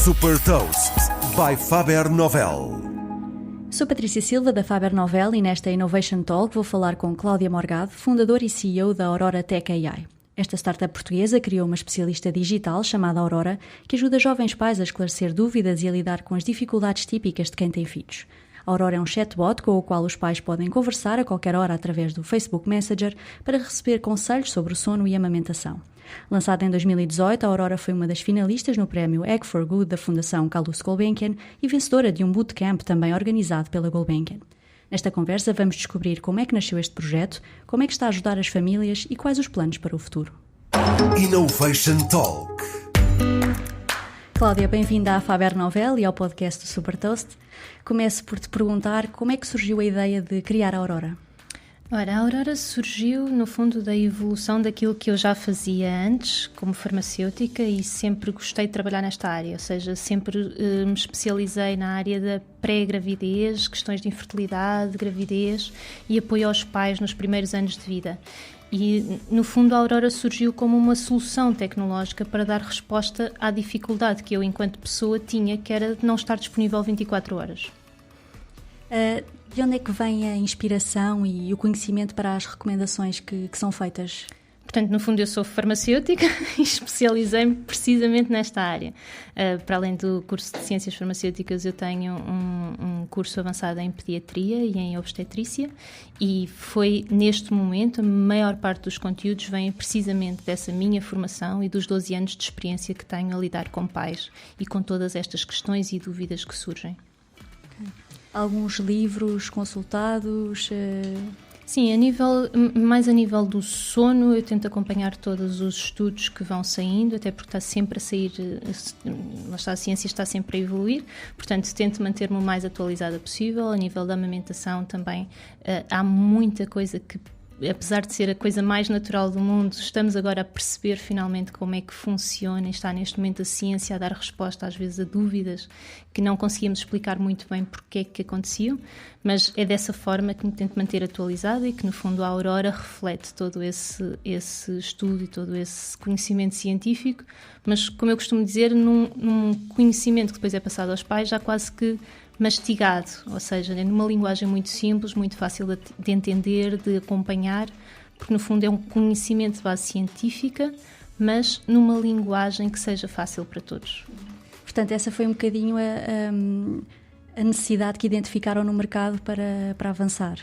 Super Toast by Faber Novel. Sou Patrícia Silva da Faber Novel e nesta Innovation Talk vou falar com Cláudia Morgado, fundadora e CEO da Aurora Tech AI. Esta startup portuguesa criou uma especialista digital chamada Aurora, que ajuda jovens pais a esclarecer dúvidas e a lidar com as dificuldades típicas de quem tem filhos. A Aurora é um chatbot com o qual os pais podem conversar a qualquer hora através do Facebook Messenger para receber conselhos sobre o sono e amamentação. Lançada em 2018, a Aurora foi uma das finalistas no prémio Egg for Good da Fundação Carlos Gulbenkian e vencedora de um bootcamp também organizado pela Gulbenkian. Nesta conversa vamos descobrir como é que nasceu este projeto, como é que está a ajudar as famílias e quais os planos para o futuro. Innovation Talk. Cláudia, bem-vinda à Faber Novel e ao podcast do Super Toast. Começo por te perguntar como é que surgiu a ideia de criar a Aurora. Ora, a Aurora surgiu, no fundo, da evolução daquilo que eu já fazia antes, como farmacêutica, e sempre gostei de trabalhar nesta área, ou seja, sempre me especializei na área da pré-gravidez, questões de infertilidade, gravidez e apoio aos pais nos primeiros anos de vida. E, no fundo, a Aurora surgiu como uma solução tecnológica para dar resposta à dificuldade que eu, enquanto pessoa, tinha, que era de não estar disponível 24 horas. De onde é que vem a inspiração e o conhecimento para as recomendações que são feitas? Portanto, no fundo, eu sou farmacêutica e especializei-me precisamente nesta área. Para além do curso de Ciências Farmacêuticas, eu tenho um curso avançado em Pediatria e em Obstetrícia, e foi neste momento, a maior parte dos conteúdos vem precisamente dessa minha formação e dos 12 anos de experiência que tenho a lidar com pais e com todas estas questões e dúvidas que surgem. Alguns livros consultados? Sim, mais a nível do sono, eu tento acompanhar todos os estudos que vão saindo, até porque está sempre a sair, a ciência está sempre a evoluir, portanto tento manter-me o mais atualizada possível. A nível da amamentação também há muita coisa que, apesar de ser a coisa mais natural do mundo, estamos agora a perceber finalmente como é que funciona e está neste momento a ciência a dar resposta às vezes a dúvidas que não conseguíamos explicar muito bem porque é que aconteciam, mas é dessa forma que me tento manter atualizada e que no fundo a Aurora reflete todo esse estudo e todo esse conhecimento científico, mas como eu costumo dizer, num conhecimento que depois é passado aos pais já quase que mastigado, ou seja, numa linguagem muito simples, muito fácil de entender, de acompanhar, porque no fundo é um conhecimento de base científica, mas numa linguagem que seja fácil para todos. Portanto, essa foi um bocadinho a necessidade que identificaram no mercado para avançar.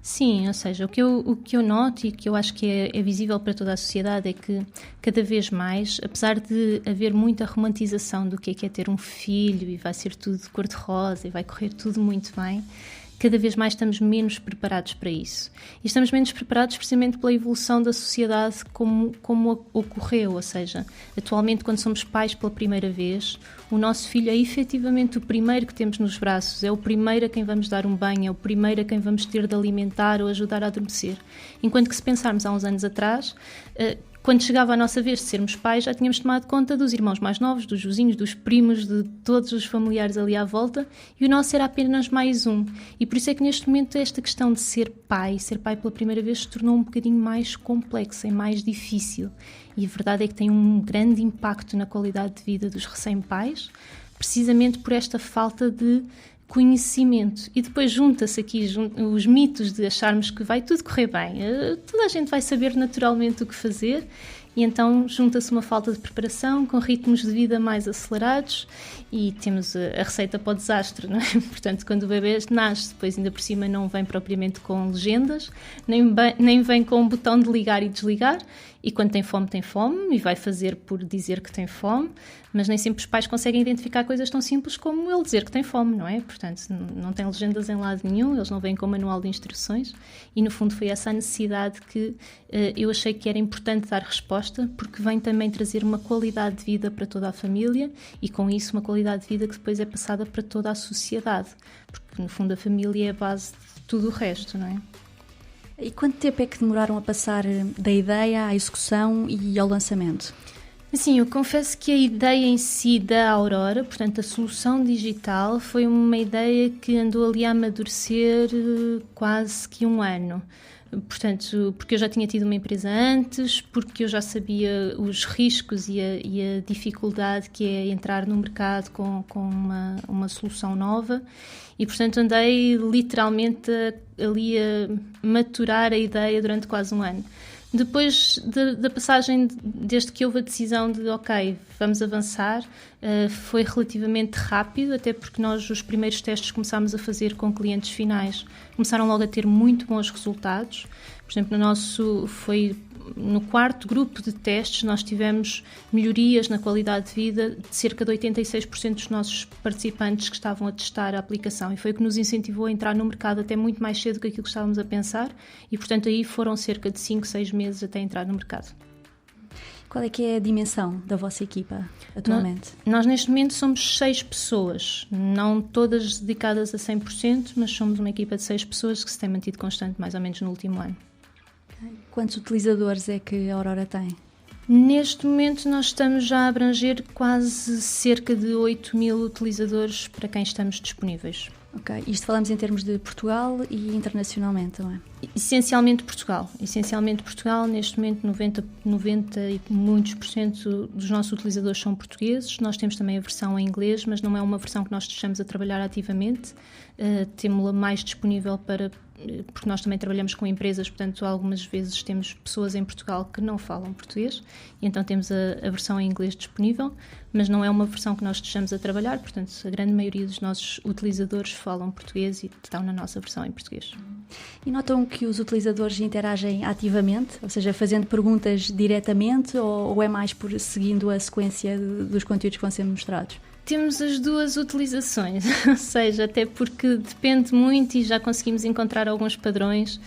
Sim, ou seja, o que eu noto e que eu acho que é visível para toda a sociedade é que cada vez mais, apesar de haver muita romantização do que é ter um filho e vai ser tudo de cor-de-rosa e vai correr tudo muito bem, cada vez mais estamos menos preparados para isso. E estamos menos preparados precisamente pela evolução da sociedade como ocorreu, ou seja, atualmente quando somos pais pela primeira vez, o nosso filho é efetivamente o primeiro que temos nos braços, é o primeiro a quem vamos dar um banho, é o primeiro a quem vamos ter de alimentar ou ajudar a adormecer. Enquanto que se pensarmos há uns anos atrás, quando chegava a nossa vez de sermos pais, já tínhamos tomado conta dos irmãos mais novos, dos vizinhos, dos primos, de todos os familiares ali à volta, e o nosso era apenas mais um. E por isso é que neste momento esta questão de ser pai pela primeira vez, se tornou um bocadinho mais complexa e mais difícil. E a verdade é que tem um grande impacto na qualidade de vida dos recém-pais, precisamente por esta falta de conhecimento. E depois junta-se aqui os mitos de acharmos que vai tudo correr bem, toda a gente vai saber naturalmente o que fazer, e então junta-se uma falta de preparação com ritmos de vida mais acelerados e temos a receita para o desastre, não é? Portanto, quando o bebê nasce, depois ainda por cima não vem propriamente com legendas, nem vem com um botão de ligar e desligar, e quando tem fome e vai fazer por dizer que tem fome, mas nem sempre os pais conseguem identificar coisas tão simples como ele dizer que tem fome, não é? Portanto, não tem legendas em lado nenhum, eles não vêm com manual de instruções, e no fundo foi essa a necessidade que eu achei que era importante dar resposta, porque vem também trazer uma qualidade de vida para toda a família e com isso uma qualidade de vida que depois é passada para toda a sociedade, porque no fundo a família é a base de tudo o resto, não é? E quanto tempo é que demoraram a passar da ideia à execução e ao lançamento? Assim, eu confesso que a ideia em si da Aurora, portanto a solução digital, foi uma ideia que andou ali a amadurecer quase que um ano. Portanto, porque eu já tinha tido uma empresa antes, porque eu já sabia os riscos e a dificuldade que é entrar no mercado com uma solução nova e, portanto, andei literalmente ali a maturar a ideia durante quase um ano. Depois da passagem, desde que houve a decisão de, ok, vamos avançar, foi relativamente rápido, até porque nós os primeiros testes que começámos a fazer com clientes finais começaram logo a ter muito bons resultados. Por exemplo, no quarto grupo de testes, nós tivemos melhorias na qualidade de vida de cerca de 86% dos nossos participantes que estavam a testar a aplicação e foi o que nos incentivou a entrar no mercado até muito mais cedo do que aquilo que estávamos a pensar e, portanto, aí foram cerca de 5, 6 meses até entrar no mercado. Qual é que é a dimensão da vossa equipa atualmente? Nós neste momento somos 6 pessoas, não todas dedicadas a 100%, mas somos uma equipa de 6 pessoas que se tem mantido constante mais ou menos no último ano. Quantos utilizadores é que a Aurora tem? Neste momento nós estamos já a abranger quase cerca de 8.000 utilizadores para quem estamos disponíveis. Ok, isto falamos em termos de Portugal e internacionalmente, não é? Essencialmente Portugal, neste momento 90 e muitos % dos nossos utilizadores são portugueses, nós temos também a versão em inglês, mas não é uma versão que nós estejamos a trabalhar ativamente, temos-la mais disponível porque nós também trabalhamos com empresas, portanto algumas vezes temos pessoas em Portugal que não falam português e então temos a versão em inglês disponível, mas não é uma versão que nós estejamos a trabalhar, portanto a grande maioria dos nossos utilizadores falam português e estão na nossa versão em português. E notam que os utilizadores interagem ativamente, ou seja, fazendo perguntas diretamente ou é mais por seguindo a sequência dos conteúdos que vão ser mostrados? Temos as duas utilizações, ou seja, até porque depende muito e já conseguimos encontrar alguns padrões,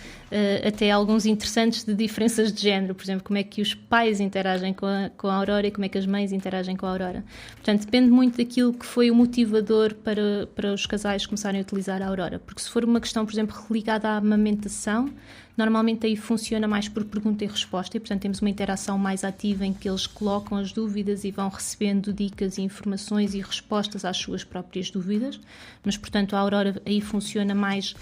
até alguns interessantes de diferenças de género, por exemplo, como é que os pais interagem com a Aurora e como é que as mães interagem com a Aurora. Portanto, depende muito daquilo que foi o motivador para os casais começarem a utilizar a Aurora, porque se for uma questão, por exemplo, ligada à amamentação, normalmente aí funciona mais por pergunta e resposta e, portanto, temos uma interação mais ativa em que eles colocam as dúvidas e vão recebendo dicas e informações e respostas às suas próprias dúvidas, mas, portanto, a Aurora aí funciona mais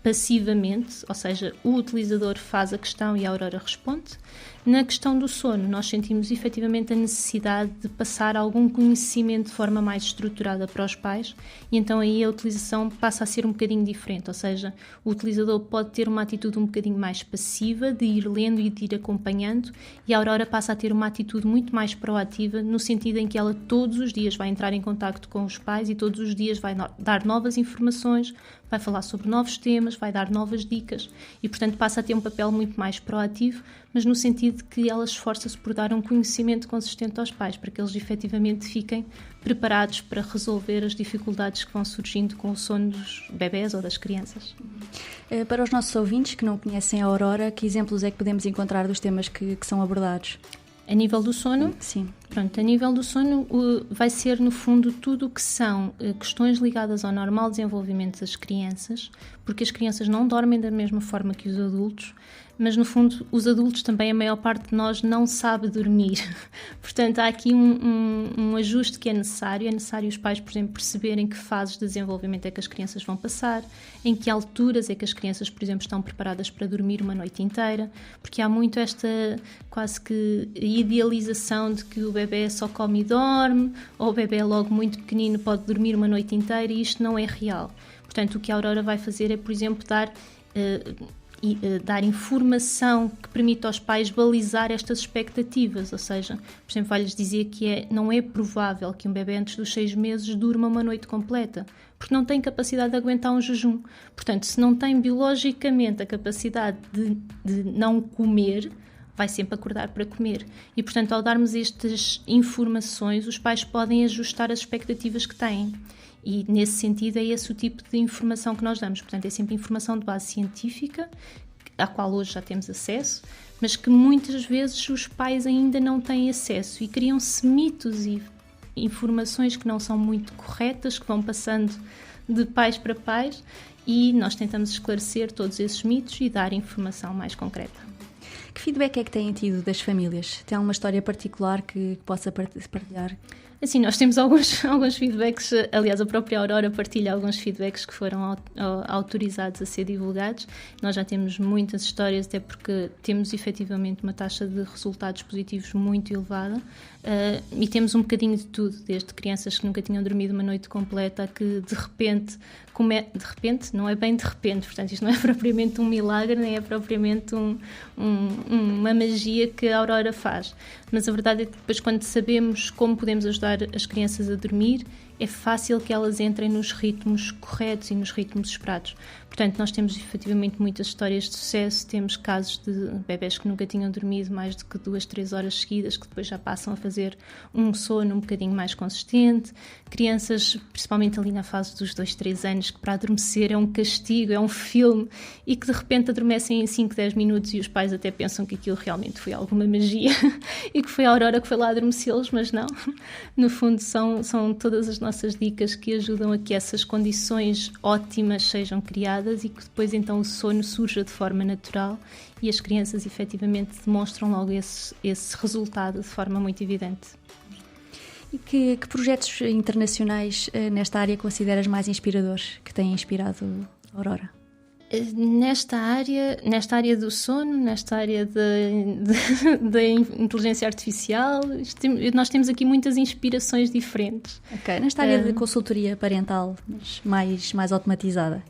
passivamente, ou seja, o utilizador faz a questão e a Aurora responde. Na questão do sono, nós sentimos efetivamente a necessidade de passar algum conhecimento de forma mais estruturada para os pais e então aí a utilização passa a ser um bocadinho diferente, ou seja, o utilizador pode ter uma atitude um bocadinho mais passiva, de ir lendo e de ir acompanhando, e a Aurora passa a ter uma atitude muito mais proativa, no sentido em que ela todos os dias vai entrar em contacto com os pais e todos os dias vai dar novas informações, vai falar sobre novos temas, vai dar novas dicas e, portanto, passa a ter um papel muito mais proativo, mas no sentido de que ela esforça-se por dar um conhecimento consistente aos pais, para que eles efetivamente fiquem preparados para resolver as dificuldades que vão surgindo com o sono dos bebés ou das crianças. Para os nossos ouvintes que não conhecem a Aurora, que exemplos é que podemos encontrar dos temas que são abordados? A nível do sono? Sim. Pronto, a nível do sono vai ser, no fundo, tudo o que são questões ligadas ao normal desenvolvimento das crianças, porque as crianças não dormem da mesma forma que os adultos, mas, no fundo, os adultos também, a maior parte de nós não sabe dormir. Portanto, há aqui um ajuste que é necessário. É necessário os pais, por exemplo, perceberem que fases de desenvolvimento é que as crianças vão passar, em que alturas é que as crianças, por exemplo, estão preparadas para dormir uma noite inteira, porque há muito esta quase que idealização de que o bebê só come e dorme, ou o bebê logo muito pequenino pode dormir uma noite inteira, e isto não é real. Portanto, o que a Aurora vai fazer é, por exemplo, dar informação que permita aos pais balizar estas expectativas, ou seja, por exemplo, vai-lhes dizer que não é provável que um bebê antes dos 6 meses durma uma noite completa, porque não tem capacidade de aguentar um jejum. Portanto, se não tem biologicamente a capacidade de não comer, vai sempre acordar para comer. E, portanto, ao darmos estas informações, os pais podem ajustar as expectativas que têm. E, nesse sentido, é esse o tipo de informação que nós damos. Portanto, é sempre informação de base científica, à qual hoje já temos acesso, mas que muitas vezes os pais ainda não têm acesso e criam-se mitos e informações que não são muito corretas, que vão passando de pais para pais, e nós tentamos esclarecer todos esses mitos e dar informação mais concreta. Que feedback é que têm tido das famílias? Tem alguma história particular que possa partilhar? Assim, nós temos alguns feedbacks, aliás, a própria Aurora partilha alguns feedbacks que foram autorizados a ser divulgados. Nós já temos muitas histórias, até porque temos efetivamente uma taxa de resultados positivos muito elevada, e temos um bocadinho de tudo, desde crianças que nunca tinham dormido uma noite completa a que de repente, não é bem de repente, portanto isto não é propriamente um milagre, nem é propriamente uma magia que a Aurora faz, mas a verdade é que depois, quando sabemos como podemos ajudar as crianças a dormir, é fácil que elas entrem nos ritmos corretos e nos ritmos esperados. Portanto, nós temos efetivamente muitas histórias de sucesso, temos casos de bebés que nunca tinham dormido mais do que 2-3 horas seguidas, que depois já passam a fazer um sono um bocadinho mais consistente, crianças, principalmente ali na fase dos 2-3 anos, que para adormecer é um castigo, é um filme, e que de repente adormecem em 5-10 minutos e os pais até pensam que aquilo realmente foi alguma magia e que foi a Aurora que foi lá adormecê-los, mas não. No fundo, são todas as nossas dicas que ajudam a que essas condições ótimas sejam criadas e que depois então o sono surja de forma natural e as crianças efetivamente demonstram logo esse resultado de forma muito evidente. E que projetos internacionais nesta área consideras mais inspiradores, que têm inspirado a Aurora? Nesta área do sono, nesta área da inteligência artificial, nós temos aqui muitas inspirações diferentes. Ok, nesta área de consultoria parental, mas mais automatizada?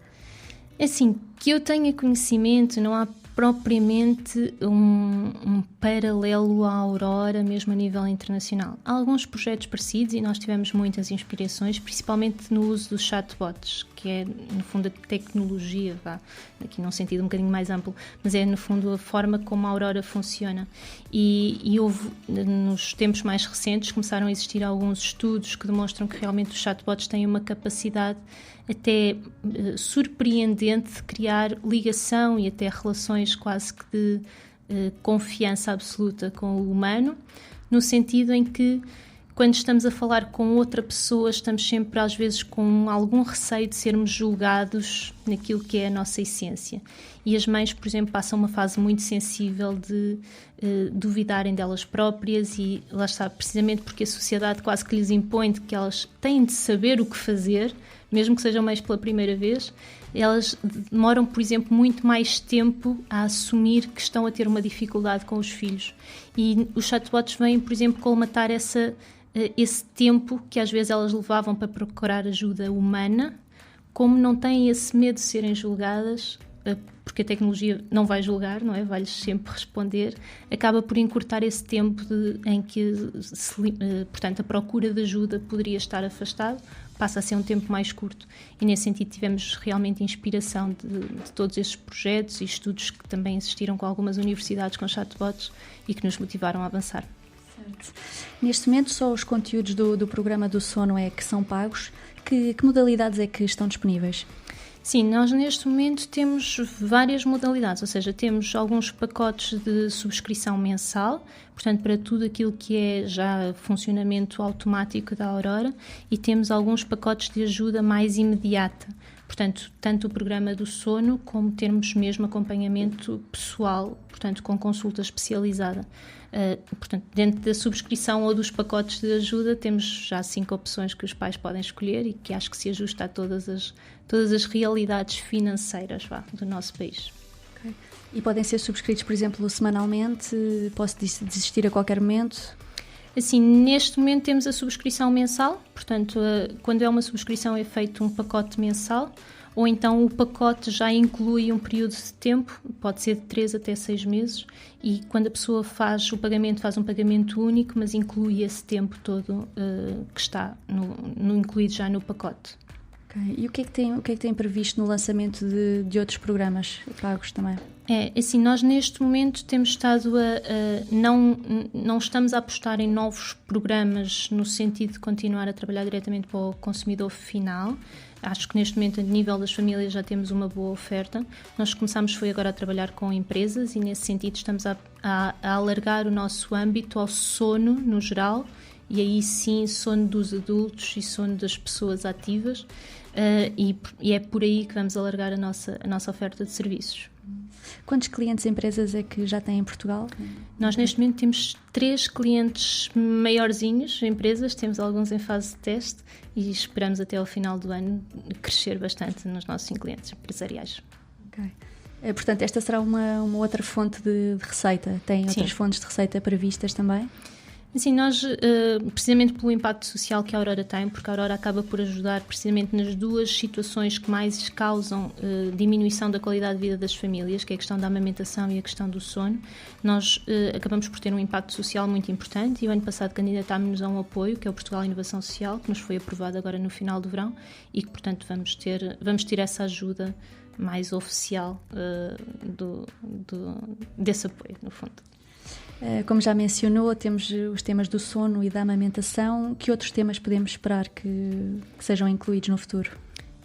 Assim, que eu tenha conhecimento, não há propriamente um paralelo à Aurora, mesmo a nível internacional. Há alguns projetos parecidos e nós tivemos muitas inspirações, principalmente no uso dos chatbots, que é, no fundo, a tecnologia, aqui num sentido um bocadinho mais amplo, mas é, no fundo, a forma como a Aurora funciona. E houve, nos tempos mais recentes, começaram a existir alguns estudos que demonstram que realmente os chatbots têm uma capacidade até surpreendente de criar ligação e até relações quase que de confiança absoluta com o humano, no sentido em que, quando estamos a falar com outra pessoa, estamos sempre, às vezes, com algum receio de sermos julgados naquilo que é a nossa essência. E as mães, por exemplo, passam uma fase muito sensível de duvidarem delas próprias e, lá está, precisamente porque a sociedade quase que lhes impõe de que elas têm de saber o que fazer, mesmo que sejam mães pela primeira vez, elas demoram, por exemplo, muito mais tempo a assumir que estão a ter uma dificuldade com os filhos. E os chatbots vêm, por exemplo, colmatar esse tempo que às vezes elas levavam para procurar ajuda humana, como não têm esse medo de serem julgadas, porque a tecnologia não vai julgar, não é? Vai-lhes sempre responder, acaba por encurtar esse tempo em que, portanto, a procura de ajuda poderia estar afastado, passa a ser um tempo mais curto. E nesse sentido tivemos realmente inspiração de todos estes projetos e estudos que também existiram com algumas universidades com chatbots e que nos motivaram a avançar. Certo. Neste momento só os conteúdos do programa do sono é que são pagos. Que modalidades é que estão disponíveis? Sim, nós neste momento temos várias modalidades, ou seja, temos alguns pacotes de subscrição mensal, portanto, para tudo aquilo que é já funcionamento automático da Aurora, e temos alguns pacotes de ajuda mais imediata, portanto, tanto o programa do sono como termos mesmo acompanhamento pessoal, portanto, com consulta especializada. Portanto, dentro da subscrição ou dos pacotes de ajuda temos já 5 opções que os pais podem escolher e que acho que se ajusta a todas as realidades financeiras do nosso país. Okay. E podem ser subscritos, por exemplo, semanalmente? Posso desistir a qualquer momento? Assim, neste momento temos a subscrição mensal, portanto, quando é uma subscrição é feito um pacote mensal, ou então o pacote já inclui um período de tempo, pode ser de 3 até 6 meses, e quando a pessoa faz um pagamento único, mas inclui esse tempo todo que está incluído já no pacote. Okay. E o que é que tem previsto no lançamento de outros programas pagos também? Assim, nós neste momento temos estado não estamos a apostar em novos programas no sentido de continuar a trabalhar diretamente para o consumidor final. Acho que neste momento, a nível das famílias, já temos uma boa oferta. Nós começámos agora a trabalhar com empresas e, nesse sentido, estamos a alargar o nosso âmbito ao sono no geral, e aí sim sono dos adultos e sono das pessoas ativas, e é por aí que vamos alargar a nossa oferta de serviços. Quantos clientes e empresas é que já têm em Portugal? Nós neste momento temos 3 clientes maiorzinhos, empresas, temos alguns em fase de teste e esperamos até ao final do ano crescer bastante nos nossos clientes empresariais. Ok. Portanto, esta será uma outra fonte de receita? Tem outras fontes de receita previstas também? Sim, nós, precisamente pelo impacto social que a Aurora tem, porque a Aurora acaba por ajudar precisamente nas 2 situações que mais causam diminuição da qualidade de vida das famílias, que é a questão da amamentação e a questão do sono, nós acabamos por ter um impacto social muito importante e o ano passado candidatámos-nos a um apoio, que é o Portugal Inovação Social, que nos foi aprovado agora no final do verão e que, portanto, vamos ter essa ajuda mais oficial desse apoio, no fundo. Como já mencionou, temos os temas do sono e da amamentação. Que outros temas podemos esperar que sejam incluídos no futuro?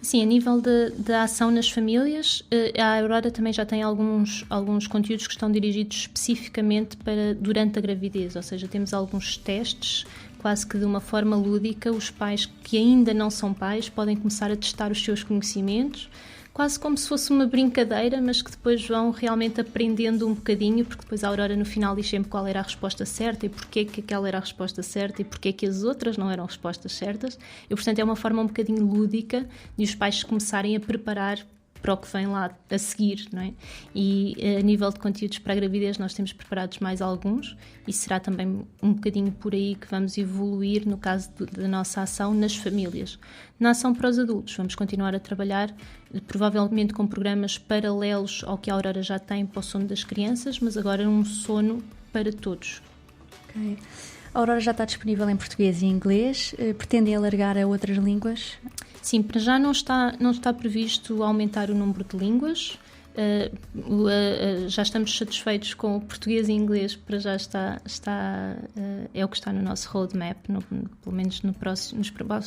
Sim, a nível da ação nas famílias, a Aurora também já tem alguns conteúdos que estão dirigidos especificamente para durante a gravidez, ou seja, temos alguns testes, quase que de uma forma lúdica, os pais que ainda não são pais podem começar a testar os seus conhecimentos, quase como se fosse uma brincadeira, mas que depois vão realmente aprendendo um bocadinho, porque depois a Aurora no final diz sempre qual era a resposta certa e porque que aquela era a resposta certa e porque que as outras não eram respostas certas. E, portanto, é uma forma um bocadinho lúdica de os pais começarem a preparar para o que vem lá a seguir, não é? E a nível de conteúdos para a gravidez nós temos preparados mais alguns e será também um bocadinho por aí que vamos evoluir no caso da nossa ação nas famílias. Na ação para os adultos vamos continuar a trabalhar provavelmente com programas paralelos ao que a Aurora já tem para o sono das crianças, mas agora um sono para todos. Ok. A Aurora já está disponível em português e inglês. Pretendem alargar a outras línguas? Sim, para já não está previsto aumentar o número de línguas. Já estamos satisfeitos com o português e inglês, para já é o que está no nosso roadmap, pelo menos nos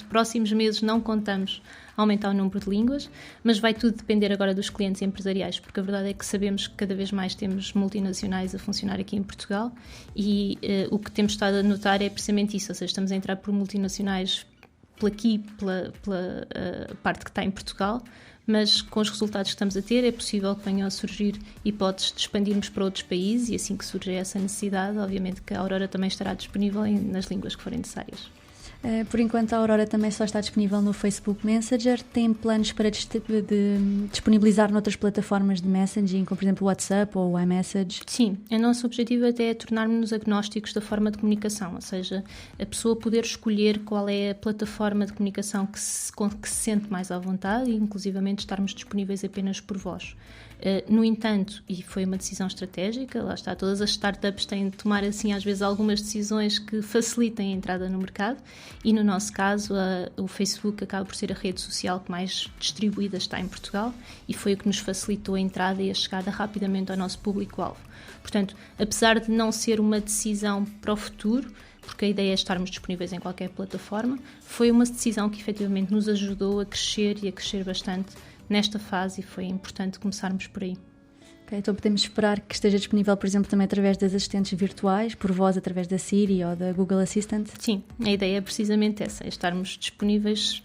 próximos meses não contamos aumentar o número de línguas, mas vai tudo depender agora dos clientes empresariais, porque a verdade é que sabemos que cada vez mais temos multinacionais a funcionar aqui em Portugal e o que temos estado a notar é precisamente isso, ou seja, estamos a entrar por multinacionais pela parte que está em Portugal, mas com os resultados que estamos a ter é possível que venham a surgir hipóteses de expandirmos para outros países e assim que surgir essa necessidade, obviamente que a Aurora também estará disponível nas línguas que forem necessárias. Por enquanto a Aurora também só está disponível no Facebook Messenger. Tem planos para disponibilizar noutras plataformas de messaging, como por exemplo o WhatsApp ou o iMessage? Sim, o nosso objetivo até é tornar-nos agnósticos da forma de comunicação, ou seja, a pessoa poder escolher qual é a plataforma de comunicação com que se sente mais à vontade e inclusivamente estarmos disponíveis apenas por voz. No entanto, e foi uma decisão estratégica, lá está, todas as startups têm de tomar assim às vezes algumas decisões que facilitem a entrada no mercado e no nosso caso o Facebook acaba por ser a rede social que mais distribuída está em Portugal e foi o que nos facilitou a entrada e a chegada rapidamente ao nosso público-alvo. Portanto, apesar de não ser uma decisão para o futuro, porque a ideia é estarmos disponíveis em qualquer plataforma, foi uma decisão que efetivamente nos ajudou a crescer e a crescer bastante nesta fase e foi importante começarmos por aí. Okay, então podemos esperar que esteja disponível, por exemplo, também através das assistentes virtuais, por voz através da Siri ou da Google Assistant? Sim, a ideia é precisamente essa, é estarmos disponíveis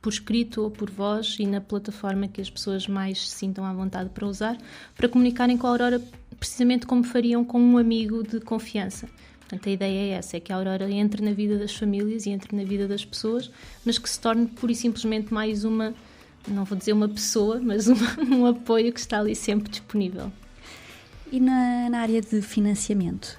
por escrito ou por voz e na plataforma que as pessoas mais se sintam à vontade para usar, para comunicarem com a Aurora precisamente como fariam com um amigo de confiança. Portanto, a ideia é essa, é que a Aurora entre na vida das famílias e entre na vida das pessoas, mas que se torne pura e simplesmente mais uma, não vou dizer uma pessoa, mas um apoio que está ali sempre disponível. E na área de financiamento,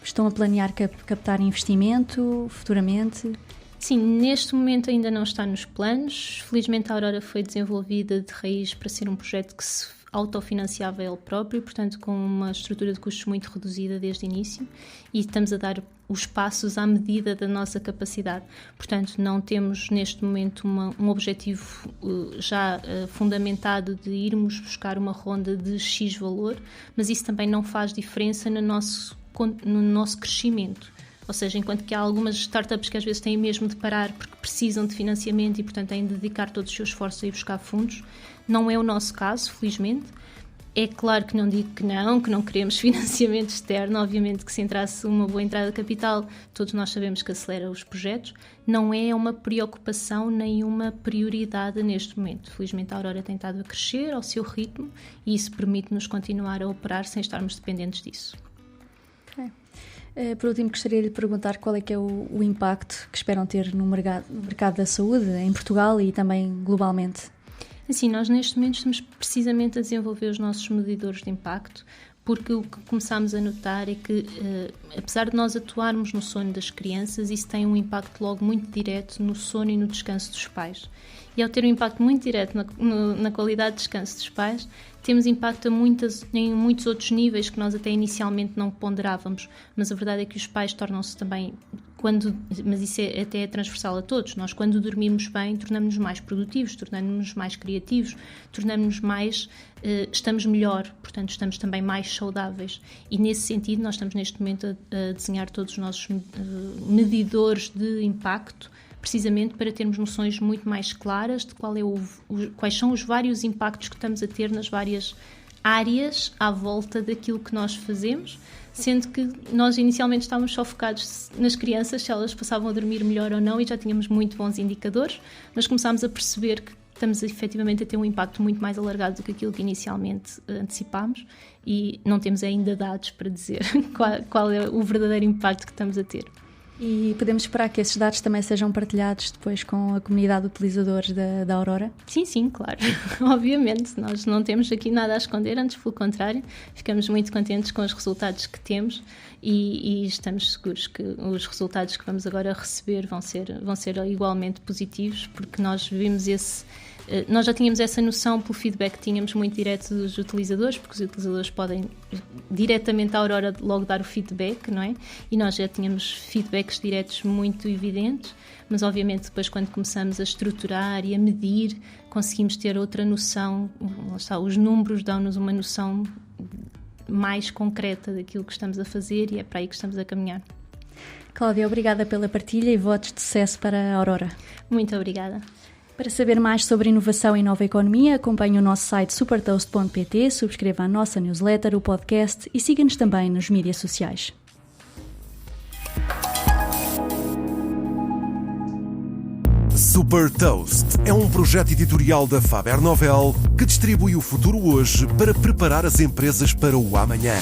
estão a planear captar investimento futuramente? Sim, neste momento ainda não está nos planos. Felizmente a Aurora foi desenvolvida de raiz para ser um projeto que se autofinanciava ele próprio, portanto com uma estrutura de custos muito reduzida desde o início e estamos a dar os passos à medida da nossa capacidade. Portanto, não temos neste momento um objetivo já fundamentado de irmos buscar uma ronda de X valor, mas isso também não faz diferença no nosso crescimento. Ou seja, enquanto que há algumas startups que às vezes têm mesmo de parar porque precisam de financiamento e, portanto, têm de dedicar todos os seus esforços a ir buscar fundos, não é o nosso caso, felizmente. É claro que não digo que não queremos financiamento externo. Obviamente que se entrasse uma boa entrada de capital, todos nós sabemos que acelera os projetos. Não é uma preocupação nem uma prioridade neste momento. Felizmente a Aurora tem estado a crescer ao seu ritmo e isso permite-nos continuar a operar sem estarmos dependentes disso. Okay. Por último, gostaria de lhe perguntar qual é que é o impacto que esperam ter no mercado da saúde em Portugal e também globalmente. Assim, nós neste momento estamos precisamente a desenvolver os nossos medidores de impacto, porque o que começámos a notar é que, apesar de nós atuarmos no sono das crianças, isso tem um impacto logo muito direto no sono e no descanso dos pais. E ao ter um impacto muito direto na qualidade de descanso dos pais, temos impacto em muitos outros níveis que nós até inicialmente não ponderávamos, mas a verdade é que os pais tornam-se também, mas isso até é transversal a todos, nós quando dormimos bem tornamos-nos mais produtivos, tornamos-nos mais criativos, tornamos-nos mais, estamos melhor, portanto estamos também mais saudáveis e nesse sentido nós estamos neste momento a desenhar todos os nossos medidores de impacto, precisamente para termos noções muito mais claras de quais são os vários impactos que estamos a ter nas várias áreas à volta daquilo que nós fazemos, sendo que nós inicialmente estávamos só focados nas crianças, se elas passavam a dormir melhor ou não, e já tínhamos muito bons indicadores, mas começámos a perceber que estamos efetivamente a ter um impacto muito mais alargado do que aquilo que inicialmente antecipámos e não temos ainda dados para dizer qual é o verdadeiro impacto que estamos a ter. E podemos esperar que esses dados também sejam partilhados depois com a comunidade de utilizadores da Aurora? Sim, claro. Obviamente, nós não temos aqui nada a esconder, antes pelo contrário, ficamos muito contentes com os resultados que temos e estamos seguros que os resultados que vamos agora receber vão ser igualmente positivos, porque nós vimos nós já tínhamos essa noção pelo feedback que tínhamos muito direto dos utilizadores, porque os utilizadores podem diretamente à Aurora logo dar o feedback, não é? E nós já tínhamos feedbacks diretos muito evidentes, mas obviamente depois quando começamos a estruturar e a medir, conseguimos ter outra noção, lá está, os números dão-nos uma noção mais concreta daquilo que estamos a fazer e é para aí que estamos a caminhar. Cláudia, obrigada pela partilha e votos de sucesso para a Aurora. Muito obrigada. Para saber mais sobre inovação e nova economia, acompanhe o nosso site supertoast.pt, subscreva a nossa newsletter, o podcast e siga-nos também nas mídias sociais. Super Toast é um projeto editorial da Faber Novel que distribui o futuro hoje para preparar as empresas para o amanhã.